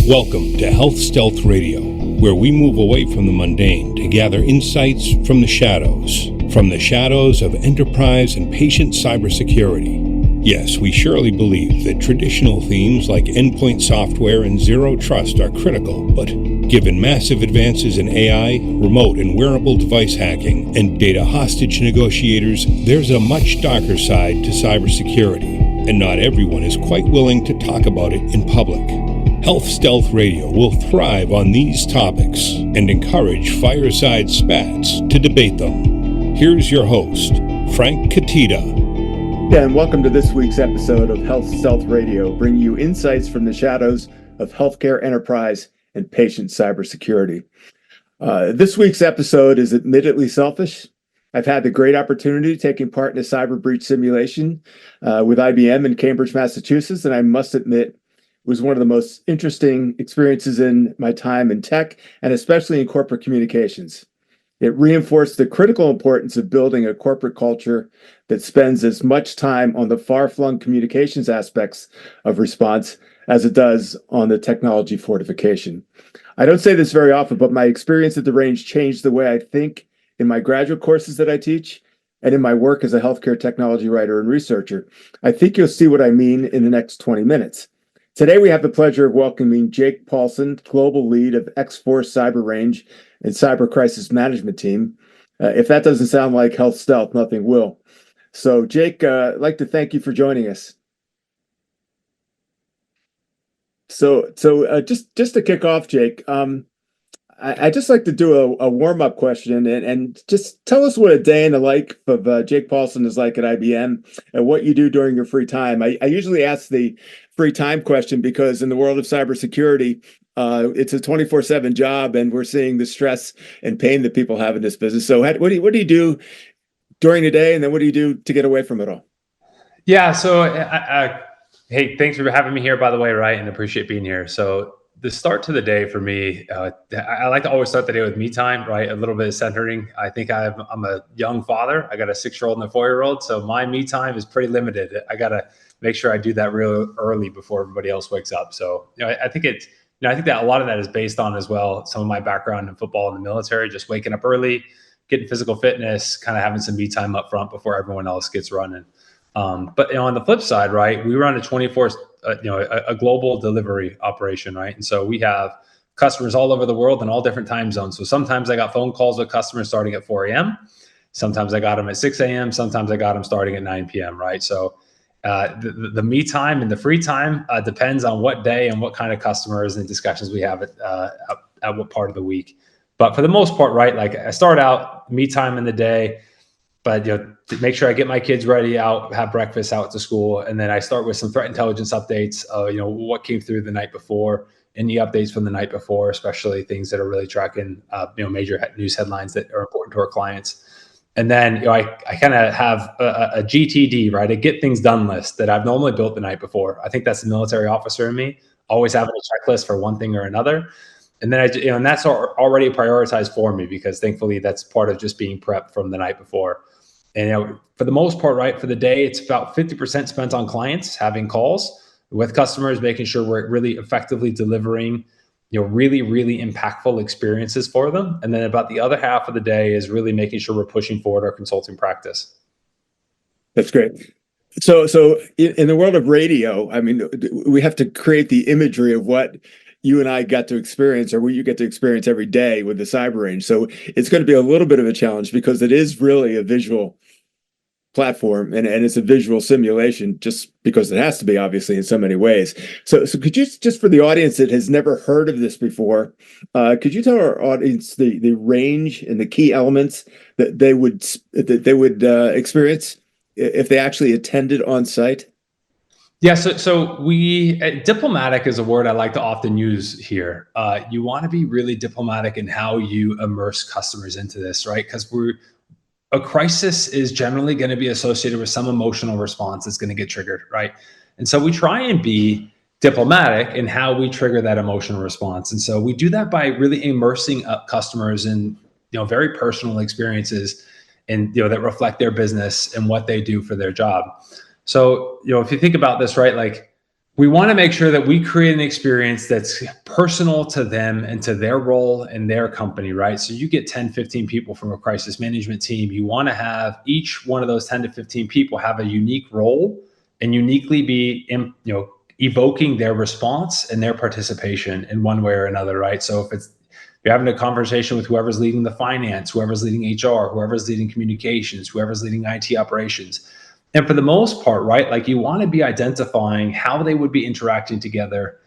Welcome to Health Stealth Radio, where we move away from the mundane to gather insights from the shadows of enterprise and patient cybersecurity. Yes, we surely believe that traditional themes like endpoint software and zero trust are critical, but given massive advances in AI, remote and wearable device hacking, and data hostage negotiators, there's a much darker side to cybersecurity, and not everyone is quite willing to talk about it in public. Health Stealth Radio will thrive on these topics and encourage fireside spats to debate them. Here's your host, Frank Cutitta. Yeah, and welcome to this week's episode of Health Stealth Radio, bringing you insights from the shadows of healthcare enterprise and patient cybersecurity. This week's episode is admittedly selfish. I've had the great opportunity taking part in a cyber breach simulation with IBM in Cambridge, Massachusetts, and I must admit, was one of the most interesting experiences in my time in tech, and especially in corporate communications. It reinforced the critical importance of building a corporate culture that spends as much time on the far-flung communications aspects of response as it does on the technology fortification. I don't say this very often, but my experience at the range changed the way I think in my graduate courses that I teach and in my work as a healthcare technology writer and researcher. I think you'll see what I mean in the next 20 minutes. Today, we have the pleasure of welcoming Jake Paulson, Global Lead of X-Force Cyber Range and Cyber Crisis Management Team. If that doesn't sound like Health Stealth, nothing will. So, Jake, I'd like to thank you for joining us. So just to kick off, Jake, I just like to do a warm-up question and just tell us what a day in the life of Jake Paulson is like at IBM and what you do during your free time. I usually ask the free time question because in the world of cybersecurity, it's a 24/7 job, and we're seeing the stress and pain that people have in this business. So what do you do during the day, and then what do you do to get away from it all? Yeah, so hey, thanks for having me here, by the way, right? And appreciate being here. So the start to the day for me, I like to always start the day with me time, right? A little bit of centering. I think I'm a young father. I got a 6-year-old and a 4-year-old. So my me time is pretty limited. I got to make sure I do that real early before everybody else wakes up. So, I think I think that a lot of that is based on as well, some of my background in football and the military, just waking up early, getting physical fitness, kind of having some me time up front before everyone else gets running. But on the flip side, right, we run a 24, a global delivery operation, right? And so we have customers all over the world in all different time zones. So sometimes I got phone calls with customers starting at 4 a.m. Sometimes I got them at 6 a.m. Sometimes I got them starting at 9 p.m., right? So the me time and the free time depends on what day and what kind of customers and discussions we have at what part of the week. But for the most part, right, like I start out me time in the day, but to make sure I get my kids ready out, have breakfast out to school, and then I start with some threat intelligence updates. What came through the night before, any updates from the night before, especially things that are really tracking major news headlines that are important to our clients. And then I kind of have a GTD, right, a get things done list that I've normally built the night before. I think that's the military officer in me, always having a checklist for one thing or another. And then and that's already prioritized for me because thankfully that's part of just being prepped from the night before. And for the most part, right, for the day, it's about 50% spent on clients, having calls with customers, making sure we're really effectively delivering, really, really impactful experiences for them. And then about the other half of the day is really making sure we're pushing forward our consulting practice. That's great. So in the world of radio, I mean, we have to create the imagery of what you and I got to experience, or what you get to experience every day with the cyber range. So it's going to be a little bit of a challenge because it is really a visual platform and it's a visual simulation just because it has to be, obviously, in so many ways. So could you, just for the audience that has never heard of this before, could you tell our audience the range and the key elements that they would experience if they actually attended on site? Yeah, so diplomatic is a word I like to often use here. You want to be really diplomatic in how you immerse customers into this, right? Because a crisis is generally going to be associated with some emotional response that's going to get triggered, right? And so we try and be diplomatic in how we trigger that emotional response. And so we do that by really immersing customers in very personal experiences and that reflect their business and what they do for their job. So if you think about this, right, like we want to make sure that we create an experience that's personal to them and to their role and their company, right? So you get 10, 15 people from a crisis management team. You want to have each one of those 10 to 15 people have a unique role and uniquely be, evoking their response and their participation in one way or another, right? So if you're having a conversation with whoever's leading the finance, whoever's leading HR, whoever's leading communications, whoever's leading IT operations, and for the most part, right, like you want to be identifying how they would be interacting together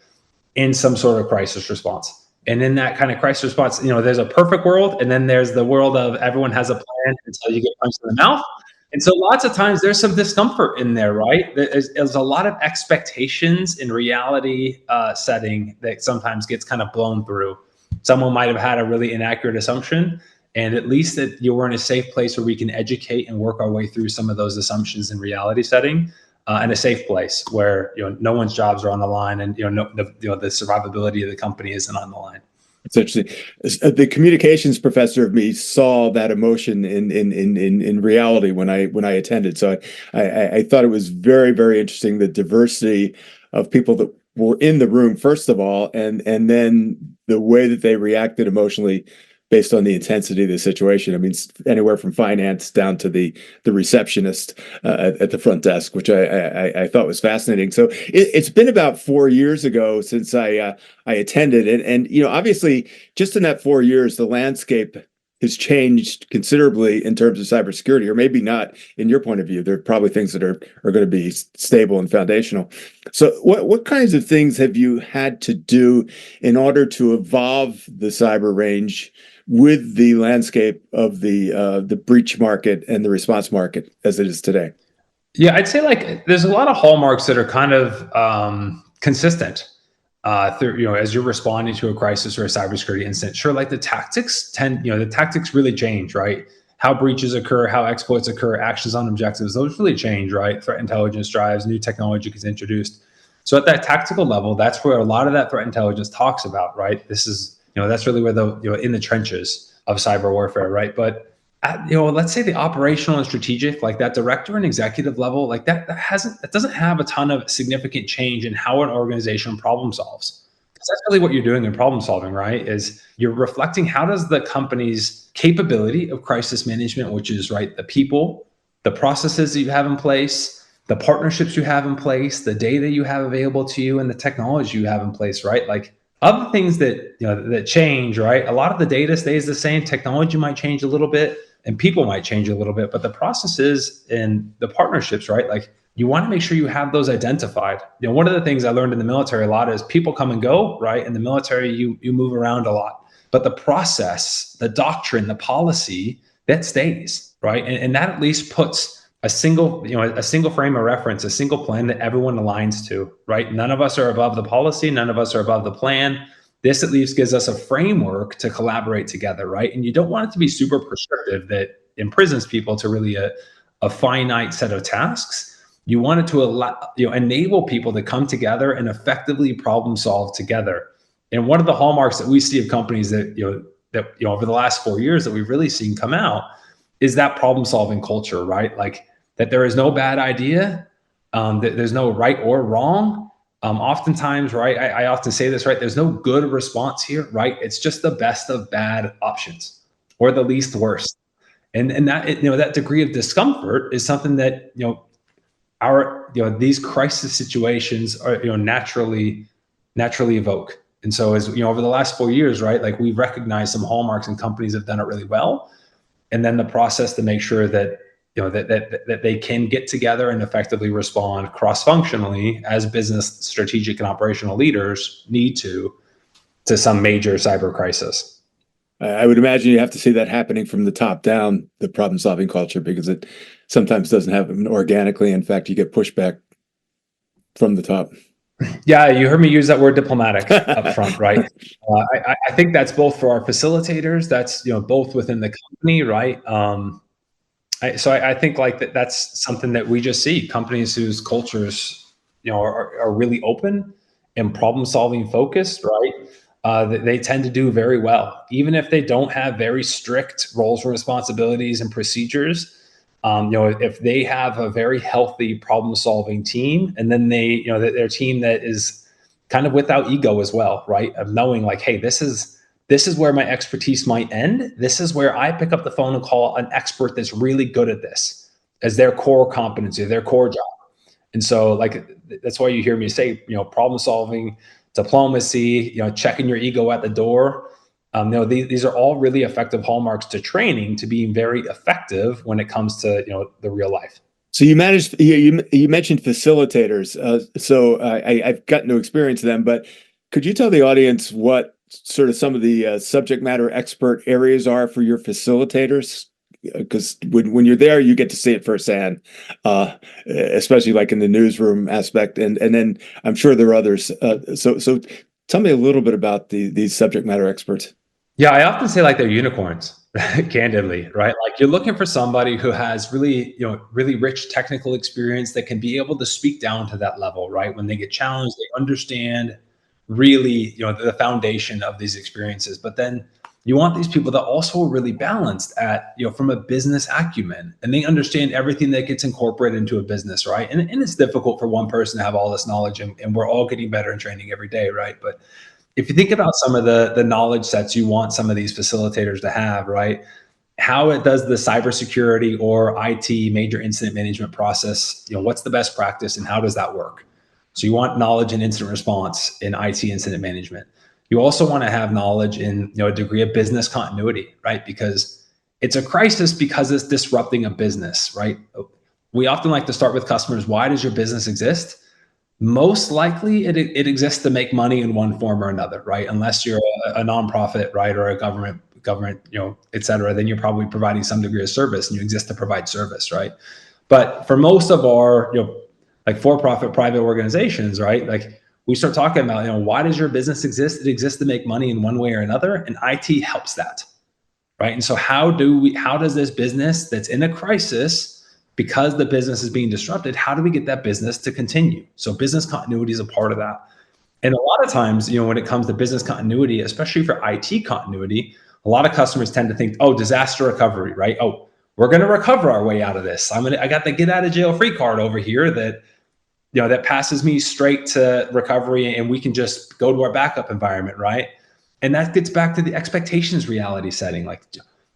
in some sort of crisis response. And in that kind of crisis response, there's a perfect world, and then there's the world of everyone has a plan until you get punched in the mouth. And so lots of times there's some discomfort in there, right? There's a lot of expectations in reality setting that sometimes gets kind of blown through. Someone might have had a really inaccurate assumption, and at least that we're in a safe place where we can educate and work our way through some of those assumptions in reality setting, and a safe place where no one's jobs are on the line, and the survivability of the company isn't on the line. It's interesting. The communications professor of me saw that emotion in reality when I attended. So I thought it was very, very interesting, the diversity of people that were in the room, first of all, and then the way that they reacted emotionally based on the intensity of the situation. I mean, anywhere from finance down to the receptionist at the front desk, which I thought was fascinating. So it's been about 4 years ago since I attended, and obviously, just in that 4 years, the landscape has changed considerably in terms of cybersecurity, or maybe not in your point of view. There are probably things that are going to be stable and foundational. So what kinds of things have you had to do in order to evolve the cyber range with the landscape of the breach market and the response market as it is today? Yeah, I'd say like there's a lot of hallmarks that are kind of consistent through, as you're responding to a crisis or a cybersecurity incident. Sure, like the tactics really change, right? How breaches occur, how exploits occur, actions on objectives, those really change, right? Threat intelligence drives, new technology gets introduced. So at that tactical level, that's where a lot of that threat intelligence talks about, right? This is, that's really where in the trenches of cyber warfare, right? But let's say the operational and strategic, like that director and executive level, like that doesn't have a ton of significant change in how an organization problem solves. Because that's really what you're doing in problem solving, right? Is you're reflecting how does the company's capability of crisis management, which is right, the people, the processes that you have in place, the partnerships you have in place, the data you have available to you, and the technology you have in place, right? Like other things that that change, right? A lot of the data stays the same. Technology might change a little bit, and people might change a little bit, but the processes and the partnerships, right? Like you want to make sure you have those identified. One of the things I learned in the military a lot is people come and go, right? In the military, you move around a lot, but the process, the doctrine, the policy, that stays, right? And that at least puts a single frame of reference, a single plan that everyone aligns to, right? None of us are above the policy. None of us are above the plan. This at least gives us a framework to collaborate together, right? And you don't want it to be super prescriptive that imprisons people to really a finite set of tasks. You want it to allow, enable people to come together and effectively problem solve together. And one of the hallmarks that we see of companies that over the last 4 years that we've really seen come out is that problem solving culture, right? Like that there is no bad idea, that there's no right or wrong. Oftentimes, right, I often say this, right, there's no good response here, right? It's just the best of bad options or the least worst. And that, that degree of discomfort is something that, these crisis situations are, naturally evoke. And so as, over the last 4 years, right, like we've recognized some hallmarks and companies have done it really well. And then the process to make sure that, that they can get together and effectively respond cross-functionally as business, strategic, and operational leaders need to some major cyber crisis. I would imagine you have to see that happening from the top down, the problem-solving culture, because it sometimes doesn't happen organically. In fact, you get pushback from the top. Yeah, you heard me use that word diplomatic up front, right? I think that's both for our facilitators, that's both within the company, right? I think like that's something that we just see companies whose cultures, are really open and problem solving focused, right? They tend to do very well, even if they don't have very strict roles and responsibilities and procedures. If they have a very healthy problem-solving team, and then their team that is kind of without ego as well, right? Of knowing like, hey, this is where my expertise might end. This is where I pick up the phone and call an expert that's really good at this as their core competency, their core job. And so like, that's why you hear me say, problem solving, diplomacy, checking your ego at the door. These are all really effective hallmarks to training, to being very effective when it comes to, the real life. So you mentioned facilitators. I've gotten to experience them, but could you tell the audience what sort of some of the subject matter expert areas are for your facilitators? Because when you're there, you get to see it firsthand, especially like in the newsroom aspect, and then I'm sure there are others. So tell me a little bit about these subject matter experts. Yeah, I often say like they're unicorns, candidly, right? Like you're looking for somebody who has really, really rich technical experience that can be able to speak down to that level, right? When they get challenged, they understand really, the foundation of these experiences. But then you want these people that also are really balanced at, from a business acumen, and they understand everything that gets incorporated into a business, right? And it's difficult for one person to have all this knowledge, and we're all getting better in training every day, right? But if you think about some of the knowledge sets you want some of these facilitators to have, right? How it does the cybersecurity or IT major incident management process, what's the best practice and how does that work? So you want knowledge in incident response in IT incident management. You also want to have knowledge in, a degree of business continuity, right? Because it's a crisis because it's disrupting a business, right? We often like to start with customers. Why does your business exist? Most likely it exists to make money in one form or another, right? Unless you're a nonprofit, right? Or a government, et cetera, then you're probably providing some degree of service and you exist to provide service, right? But for most of our, like for-profit private organizations, right? Like we start talking about, why does your business exist? It exists to make money in one way or another, and IT helps that, right? And so how does this business that's in a crisis, because the business is being disrupted, how do we get that business to continue? So business continuity is a part of that. And a lot of times, when it comes to business continuity, especially for IT continuity, a lot of customers tend to think, oh, disaster recovery, right? Oh, we're going to recover our way out of this. I got the get out of jail free card over here that passes me straight to recovery, and we can just go to our backup environment, right? And that gets back to the expectations reality setting. Like,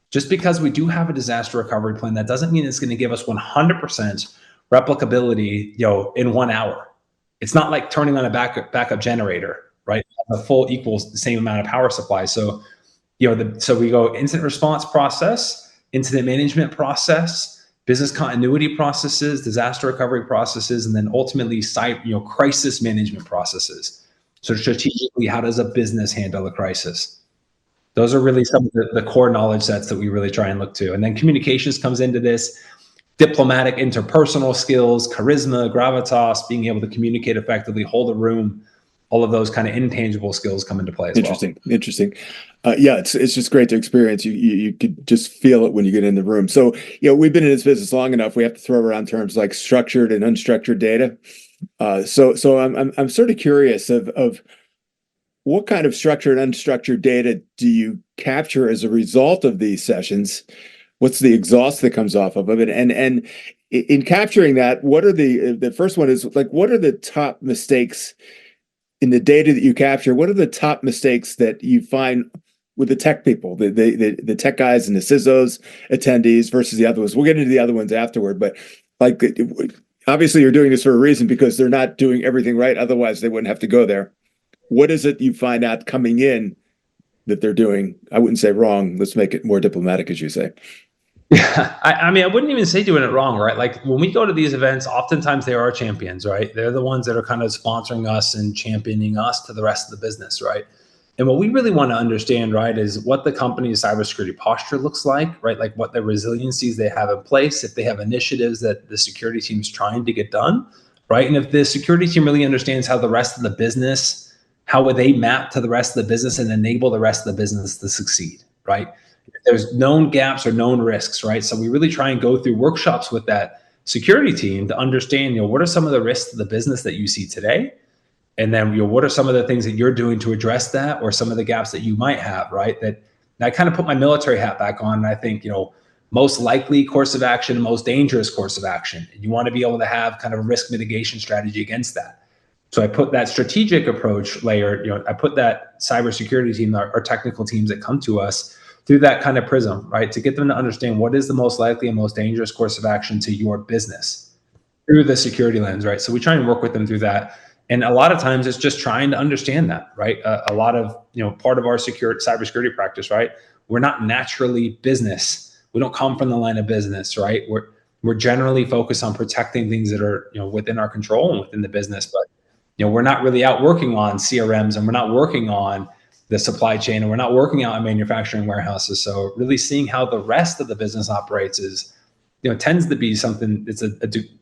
just because we do have a disaster recovery plan, that doesn't mean it's going to give us 100% replicability, in 1 hour. It's not like turning on a backup generator, right? The full equals the same amount of power supply. So, so we go incident response process, incident management process, business continuity processes, disaster recovery processes, and then ultimately crisis management processes. So strategically, how does a business handle a crisis? Those are really some of the core knowledge sets that we really try and look to. And then communications comes into this, diplomatic, interpersonal skills, charisma, gravitas, being able to communicate effectively, hold a room, all of those kind of intangible skills come into play as well. Interesting. Yeah, it's just great to experience. You could just feel it when you get in the room. So, we've been in this business long enough. We have to throw around terms like structured and unstructured data. So I'm sort of curious of what kind of structured and unstructured data do you capture as a result of these sessions? What's the exhaust that comes off of it? And in capturing that, what are the first one is like, what are the top mistakes in the data that you capture? What are the top mistakes that you find with the tech people, the tech guys and the CISOs attendees versus the other ones? We'll get into the other ones afterward, but like, obviously you're doing this for a reason because they're not doing everything right. Otherwise they wouldn't have to go there. What is it you find out coming in that they're doing? I wouldn't say wrong. Let's make it more diplomatic, as you say. Yeah, I mean, I wouldn't even say doing it wrong, right? Like when we go to these events, oftentimes they are champions, right? They're the ones that are kind of sponsoring us and championing us to the rest of the business, right? And what we really want to understand, right, is what the company's cybersecurity posture looks like, right? Like what the resiliencies they have in place, if they have initiatives that the security team's trying to get done, right? And if the security team really understands how the rest of the business, how would they map to the rest of the business and enable the rest of the business to succeed, right? There's known gaps or known risks, right? So we really try and go through workshops with that security team to understand, what are some of the risks to the business that you see today? And then, what are some of the things that you're doing to address that, or some of the gaps that you might have, right? That I kind of put my military hat back on. And I think, most likely course of action and most dangerous course of action. And you want to be able to have kind of a risk mitigation strategy against that. So I put that strategic approach layer, I put that cybersecurity team, our technical teams that come to us through that kind of prism, right? To get them to understand what is the most likely and most dangerous course of action to your business through the security lens, right? So we try and work with them through that. And a lot of times it's just trying to understand that, right? A lot of, part of our cybersecurity practice, right? We're not naturally business. We don't come from the line of business, right? We're generally focused on protecting things that are, within our control and within the business. But, we're not really out working on CRMs, and we're not working on the supply chain, and we're not working out in manufacturing warehouses. So really seeing how the rest of the business operates is, tends to be something that's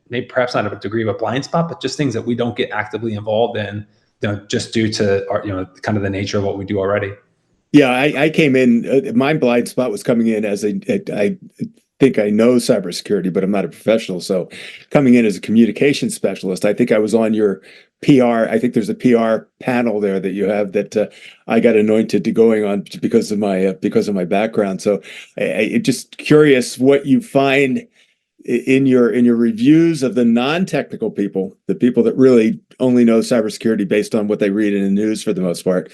maybe perhaps not a degree of a blind spot, but just things that we don't get actively involved in, just due to our, kind of the nature of what we do already. Yeah, I came in, my blind spot was coming in as I think I know cybersecurity, but I'm not a professional. So coming in as a communication specialist, I think I was on your PR. I think there's a PR panel there that you have that I got anointed to going on because of my background. So I just curious what you find in your reviews of the non-technical people, the people that really only know cybersecurity based on what they read in the news for the most part.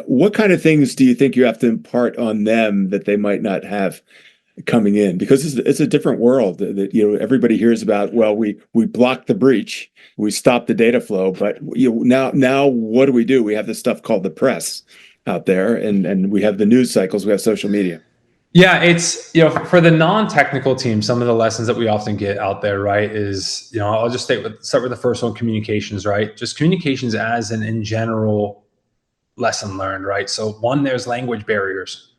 What kind of things do you think you have to impart on them that they might not have coming in? Because it's a different world that everybody hears about. Well, we blocked the breach, we stopped the data flow, but now what do? We have this stuff called the press out there, and we have the news cycles, we have social media. Yeah, it's, for the non-technical team, some of the lessons that we often get out there, right, is, I'll just start with the first one, communications, right? Just communications as an in general lesson learned, right? So one, there's language barriers,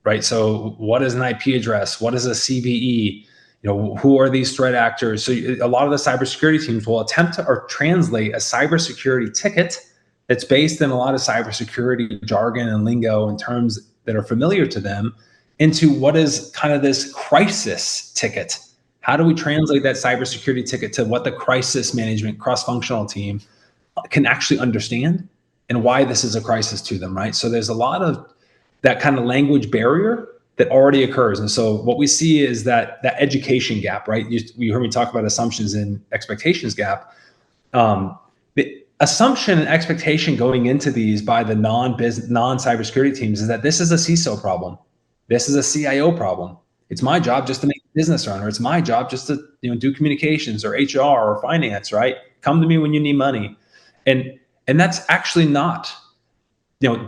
right? So what is an IP address? What is a CVE? Who are these threat actors? So a lot of the cybersecurity teams will attempt to or translate a cybersecurity ticket that's based in a lot of cybersecurity jargon and lingo and terms that are familiar to them into what is kind of this crisis ticket. How do we translate that cybersecurity ticket to what the crisis management cross-functional team can actually understand and why this is a crisis to them, right? So there's a lot of that kind of language barrier that already occurs. And so what we see is that education gap, right? You heard me talk about assumptions and expectations gap. The assumption and expectation going into these by the non-cybersecurity teams is that this is a CISO problem. This is a CIO problem. It's my job just to make a business run, or it's my job just to do communications or HR or finance, right? Come to me when you need money. And that's actually not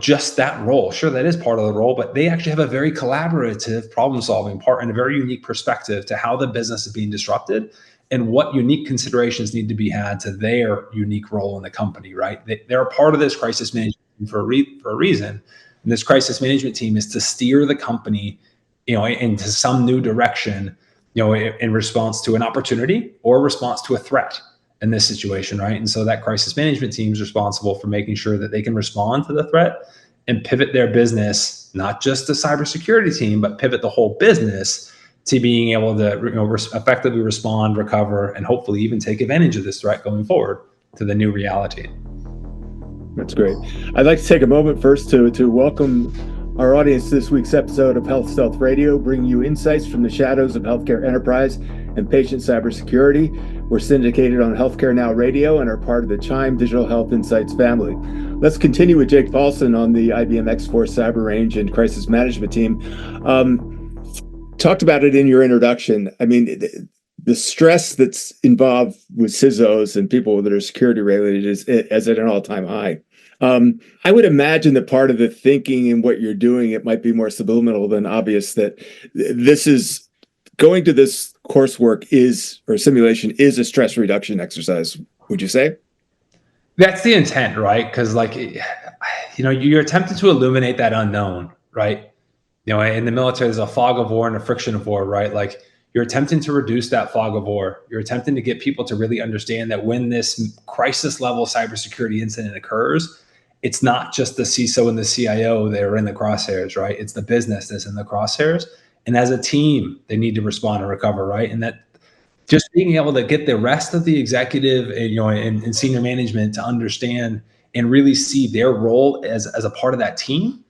just that role. Sure, that is part of the role, but they actually have a very collaborative problem-solving part and a very unique perspective to how the business is being disrupted and what unique considerations need to be had to their unique role in the company, right? They're a part of this crisis management for a reason. And this crisis management team is to steer the company, into some new direction, in response to an opportunity or response to a threat in this situation, right? And so that crisis management team is responsible for making sure that they can respond to the threat and pivot their business, not just the cybersecurity team, but pivot the whole business to being able to effectively respond, recover, and hopefully even take advantage of this threat going forward to the new reality. That's great. I'd like to take a moment first to welcome our audience to this week's episode of Health Stealth Radio, bringing you insights from the shadows of healthcare enterprise and patient cybersecurity. We're syndicated on Healthcare Now Radio and are part of the Chime Digital Health Insights family. Let's continue with Jake Paulson on the IBM X4 Cyber Range and Crisis Management Team. Talked about it in your introduction. I mean, the stress that's involved with CISOs and people that are security related is at an all-time high. I would imagine that part of the thinking in what you're doing, it might be more subliminal than obvious, that this is going to this coursework or simulation is a stress reduction exercise. Would you say? That's the intent, right? Because you're attempting to illuminate that unknown, right? In the military, there's a fog of war and a friction of war, right? Like, you're attempting to reduce that fog of war. You're attempting to get people to really understand that when this crisis level cybersecurity incident occurs, it's not just the CISO and the CIO that are in the crosshairs, right? It's the business that's in the crosshairs. And as a team, they need to respond and recover, right? And that just being able to get the rest of the executive and senior management to understand and really see their role as a part of that team,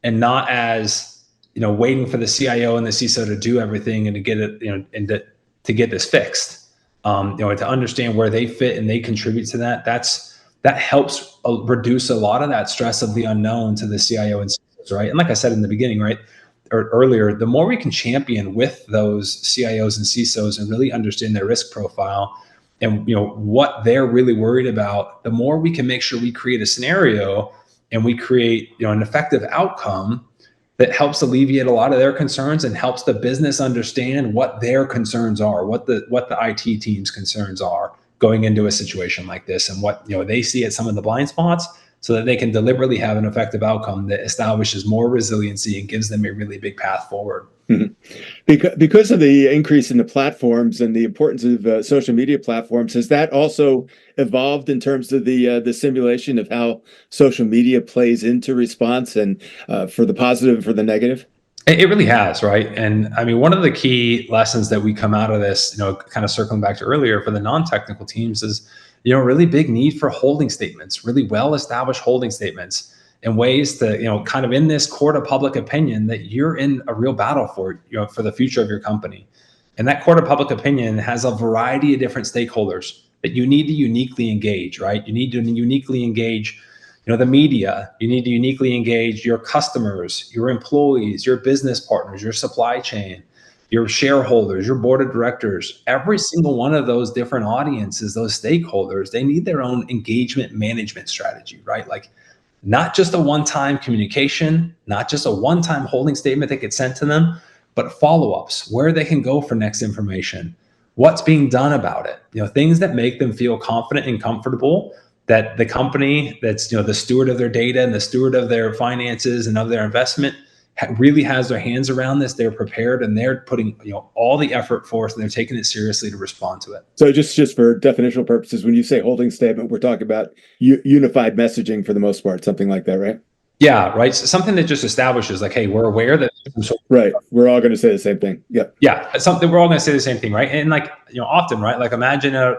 and not as waiting for the CIO and the CISO to do everything and to get it, and to get this fixed. To understand where they fit and they contribute to that. That helps reduce a lot of that stress of the unknown to the CIO and CISOs, right? And like I said in the beginning, right, or earlier, the more we can champion with those CIOs and CISOs and really understand their risk profile and what they're really worried about, the more we can make sure we create a scenario and we create an effective outcome that helps alleviate a lot of their concerns and helps the business understand what their concerns are, what the IT team's concerns are going into a situation like this, and what they see at some of the blind spots, so that they can deliberately have an effective outcome that establishes more resiliency and gives them a really big path forward. Mm-hmm. Because of the increase in the platforms and the importance of social media platforms, has that also evolved in terms of the simulation of how social media plays into response, and for the positive and for the negative? It really has, right? And I mean, one of the key lessons that we come out of this, kind of circling back to earlier for the non-technical teams, is really big need for holding statements, really well-established holding statements, and ways to, kind of in this court of public opinion that you're in a real battle for, for the future of your company. And that court of public opinion has a variety of different stakeholders that you need to uniquely engage, right? You need to uniquely engage, the media. You need to uniquely engage your customers, your employees, your business partners, your supply chain, your shareholders, your board of directors. Every single one of those different audiences, those stakeholders, they need their own engagement management strategy, right? Like, not just a one-time communication, not just a one-time holding statement that gets sent to them, but follow-ups, where they can go for next information, what's being done about it, things that make them feel confident and comfortable that the company that's, the steward of their data and the steward of their finances and of their investment really has their hands around this. They're prepared and they're putting, all the effort forth, and they're taking it seriously to respond to it. So just for definitional purposes, when you say holding statement, we're talking about unified messaging for the most part, something like that, right? Yeah, right. So something that just establishes, like, hey, we're aware that. Right. We're all going to say the same thing. Yep. Yeah. Something we're all going to say the same thing, right? And like, often, right? Like, imagine a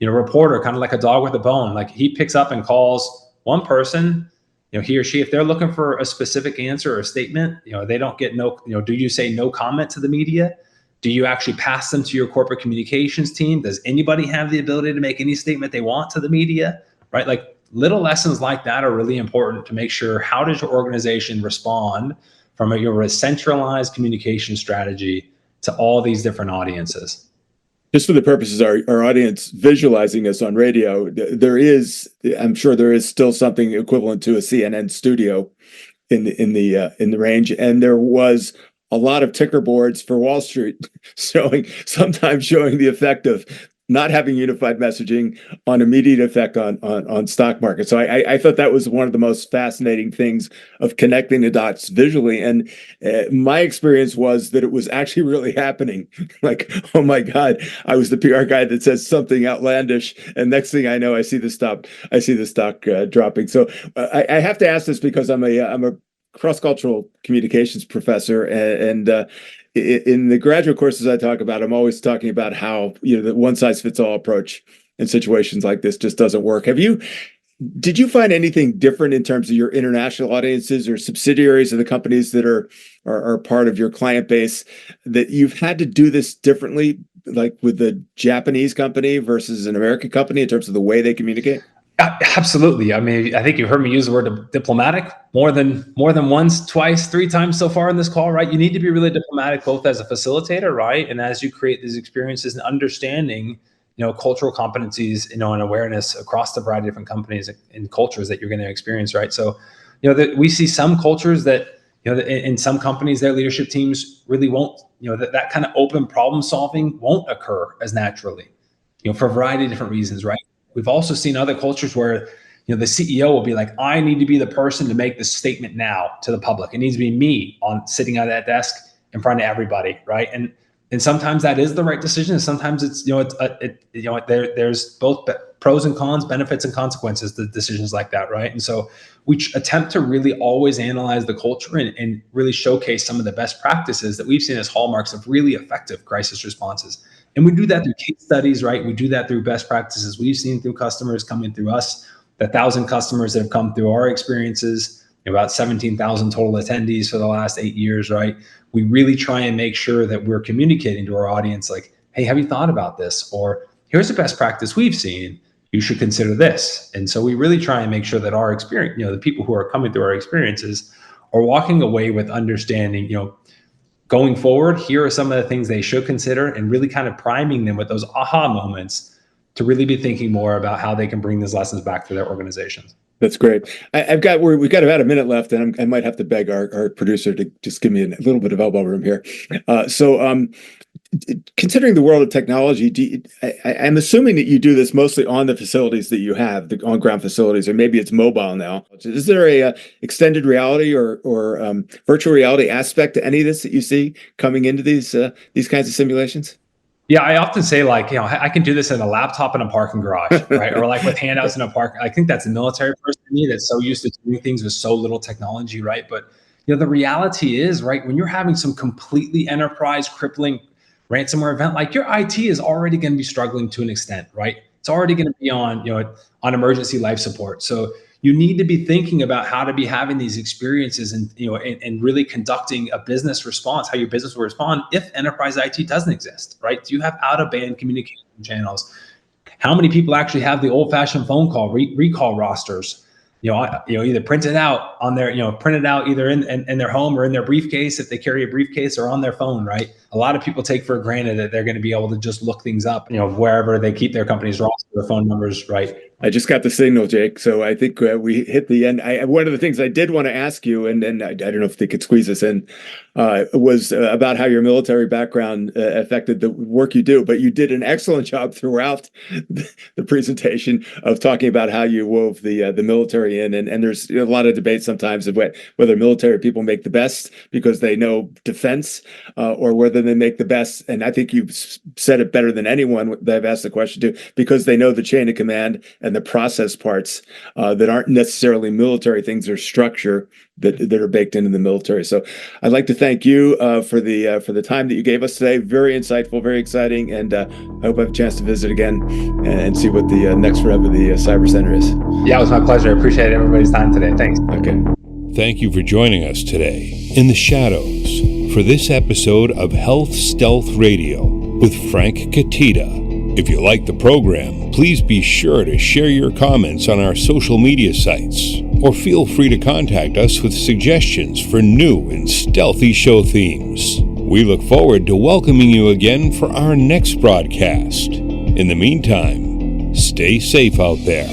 reporter, kind of like a dog with a bone. Like, he picks up and calls one person, he or she, if they're looking for a specific answer or a statement, they don't get do you say no comment to the media? Do you actually pass them to your corporate communications team? Does anybody have the ability to make any statement they want to the media, right? Like, little lessons like that are really important to make sure, how does your organization respond from a centralized communication strategy to all these different audiences? Just for the purposes of our audience visualizing this on radio, I'm sure there is still something equivalent to a CNN studio in the range, and there was a lot of ticker boards for Wall Street sometimes showing the effect of not having unified messaging on immediate effect on stock market. So I thought that was one of the most fascinating things of connecting the dots visually. And my experience was that it was actually really happening. Like, oh my God, I was the PR guy that says something outlandish, and next thing I know, I see the stock dropping. So I have to ask this because I'm a cross-cultural communications professor, and in the graduate courses I talk about, I'm always talking about how the one-size-fits-all approach in situations like this just doesn't work. Did you find anything different in terms of your international audiences or subsidiaries of the companies that are part of your client base, that you've had to do this differently, like with the Japanese company versus an American company, in terms of the way they communicate? Absolutely. I mean, I think you heard me use the word diplomatic more than once, twice, three times so far in this call, right? You need to be really diplomatic, both as a facilitator, right, and as you create these experiences, and understanding, cultural competencies, and awareness across the variety of different companies and cultures that you're going to experience, right? So, we see some cultures that, in some companies, their leadership teams really won't, that kind of open problem solving won't occur as naturally, for a variety of different reasons, right? We've also seen other cultures where, the CEO will be like, I need to be the person to make this statement now to the public. It needs to be me sitting at that desk in front of everybody, right? And sometimes that is the right decision, and sometimes it's there's both pros and cons, benefits and consequences to decisions like that, right? And so we attempt to really always analyze the culture and really showcase some of the best practices that we've seen as hallmarks of really effective crisis responses. And we do that through case studies, right? We do that through best practices we've seen through customers coming through us, the 1,000 customers that have come through our experiences. about 17,000 total attendees for the last 8 years, right? We really try and make sure that we're communicating to our audience like, hey, have you thought about this? Or here's a best practice we've seen. You should consider this. And so we really try and make sure that our experience, the people who are coming through our experiences are walking away with understanding, going forward, here are some of the things they should consider, and really kind of priming them with those aha moments to really be thinking more about how they can bring these lessons back to their organizations. That's great. We've got about a minute left, and I might have to beg our producer to just give me a little bit of elbow room here. Considering the world of technology, I'm assuming that you do this mostly on the facilities that you have, the on-ground facilities, or maybe it's mobile now. Is there a extended reality or virtual reality aspect to any of this that you see coming into these kinds of simulations? Yeah, I often say I can do this in a laptop in a parking garage, right? Or like with handouts in a park. I think that's a military person to me that's so used to doing things with so little technology, right? But the reality is, right, when you're having some completely enterprise crippling ransomware event, like your IT is already going to be struggling to an extent, right? It's already going to be on emergency life support. So you need to be thinking about how to be having these experiences and really conducting a business response, how your business will respond if enterprise IT doesn't exist, right? Do you have out-of-band communication channels? How many people actually have the old-fashioned phone call recall rosters? Either printed out on their, printed out either in their home or in their briefcase if they carry a briefcase, or on their phone, right? A lot of people take for granted that they're going to be able to just look things up, wherever they keep their company's roster, their phone numbers, right? I just got the signal, Jake. So I think we hit the end. One of the things I did want to ask you, and I don't know if they could squeeze this in, was about how your military background affected the work you do. But you did an excellent job throughout the presentation of talking about how you wove the military in. And there's a lot of debate sometimes of whether military people make the best because they know defense, or whether they make the best. And I think you've said it better than anyone that I've asked the question to, because they know the chain of command and the process parts that aren't necessarily military things or structure that are baked into the military. So I'd like to thank you for the time that you gave us today. Very insightful, very exciting, and I hope I have a chance to visit again and see what the next rev of the Cyber Center is. Yeah, it was my pleasure. I appreciate everybody's time today. Thanks. Okay. Thank you for joining us today in the shadows for this episode of Health Stealth Radio with Frank Cutitta. If you like the program, please be sure to share your comments on our social media sites, or feel free to contact us with suggestions for new and stealthy show themes. We look forward to welcoming you again for our next broadcast. In the meantime, stay safe out there.